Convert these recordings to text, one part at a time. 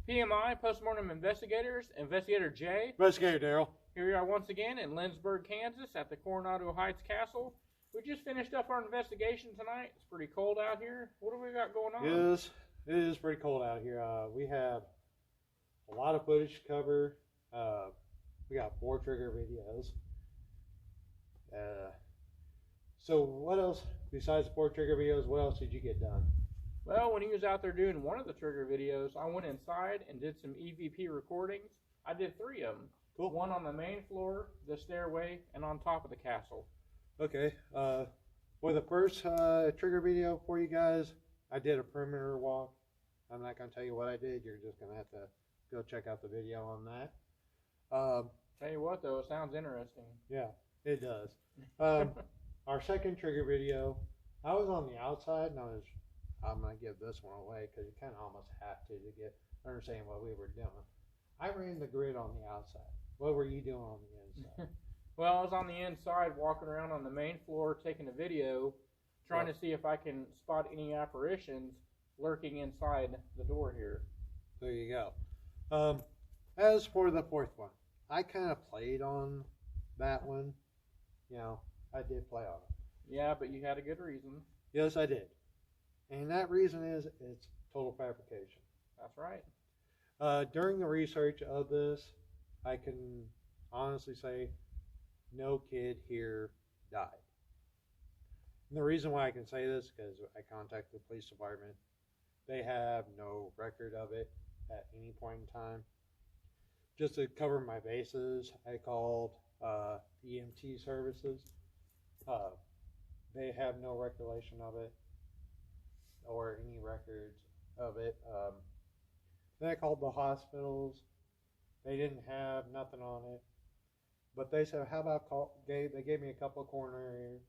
PMI, Post-Mortem Investigators, Investigator Jay. Investigator Daryl. Here we are once again in Lindsburg, Kansas at the Coronado Heights Castle. We just finished up our investigation tonight. It's pretty cold out here. What do we got going on? It is pretty cold out here. We have a lot of footage to cover. We got 4 trigger videos. So what else, besides the 4 trigger videos, what else did you get done? Well, when he was out there doing one of the trigger videos, I went inside and did some EVP recordings. I did 3 of them. Cool. One on the main floor, the stairway, and on top of the castle. Okay. For the first trigger video for you guys, I did a perimeter walk. I'm not going to tell you what I did. You're just going to have to go check out the video on that. Tell you what, though, it sounds interesting. Yeah, it does. Our second trigger video, I was on the outside, and I'm going to give this one away because you kind of almost have to get understand what we were doing. I ran the grid on the outside. What were you doing on the inside? Well, I was on the inside walking around on the main floor taking a video, trying to see if I can spot any apparitions lurking inside the door here. There you go. As for the fourth one, I kind of played on that one. You know, I did play on it. Yeah, but you had a good reason. Yes, I did. And that reason is it's total fabrication. That's right. During the research of this, I can honestly say no kid here died. And the reason why I can say this is because I contacted the police department. They have no record of it at any point in time. Just to cover my bases, I called EMT services. They have no recollection of it or any records of it. Then I called the hospitals. They didn't have nothing on it. But they said, how about they gave me a couple of coroners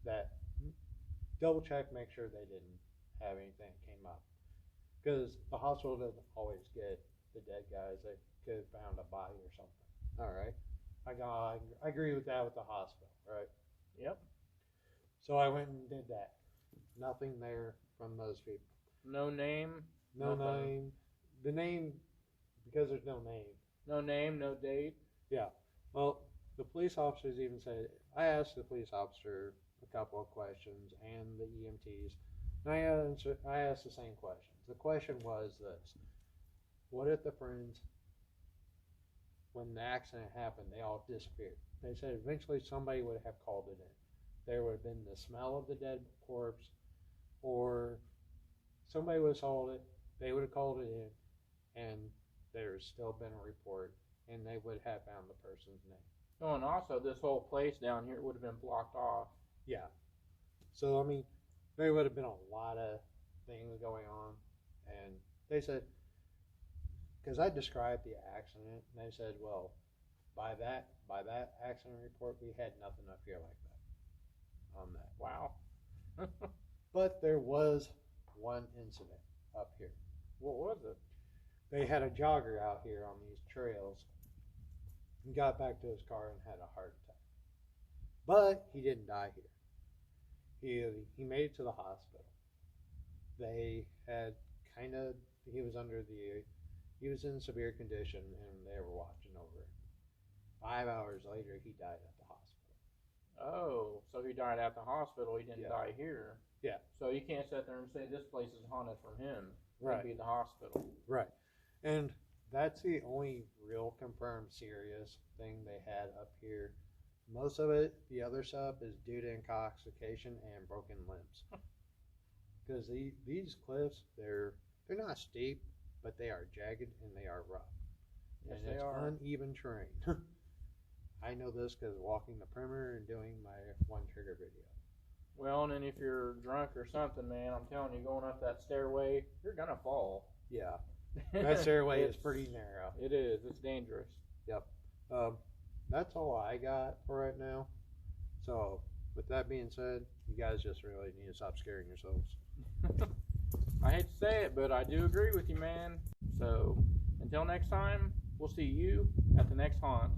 that double check, make sure they didn't have anything that came up. Because the hospital doesn't always get the dead guys. They could have found a body or something. All right. I agree with that with the hospital, right? Yep. So I went and did that. Nothing there from those people. No name? No name. The name, because there's no name. No name, no date? Yeah. Well, the police officers even said, I asked the police officer a couple of questions and the EMTs, and I asked the same questions. The question was this: what if the friends, when the accident happened, they all disappeared? They said eventually somebody would have called it in. There would have been the smell of the dead corpse, or somebody would have sold it, they would have called it in, and there's still been a report, and they would have found the person's name. Oh, and also this whole place down here would have been blocked off. Yeah. So, I mean, there would have been a lot of things going on, and they said, because I described the accident, and they said, well, by that accident report, we had nothing up here like that on that. Wow. But there was one incident up here. What was it? They had a jogger out here on these trails and got back to his car and had a heart attack. But he didn't die here. He made it to the hospital. They had he was in severe condition, and they were watching over him. 5 hours later, he died at the hospital. Oh, so he died at the hospital. He didn't die here. Yeah. So you can't sit there and say this place is haunted from him. Right. It'd be the hospital. Right. And that's the only real confirmed serious thing they had up here. Most of it, the other stuff, is due to intoxication and broken limbs. Because these cliffs, they're not steep, but they are jagged and they are rough. Yes, and they it's are. uneven terrain. I know this because walking the perimeter and doing my one trigger video. Well, and then if you're drunk or something, man, I'm telling you, going up that stairway, you're going to fall. Yeah. That stairway is pretty narrow. It is. It's dangerous. Yep. That's all I got for right now. So, with that being said, you guys just really need to stop scaring yourselves. I hate to say it, but I do agree with you, man. So, until next time, we'll see you at the next haunt.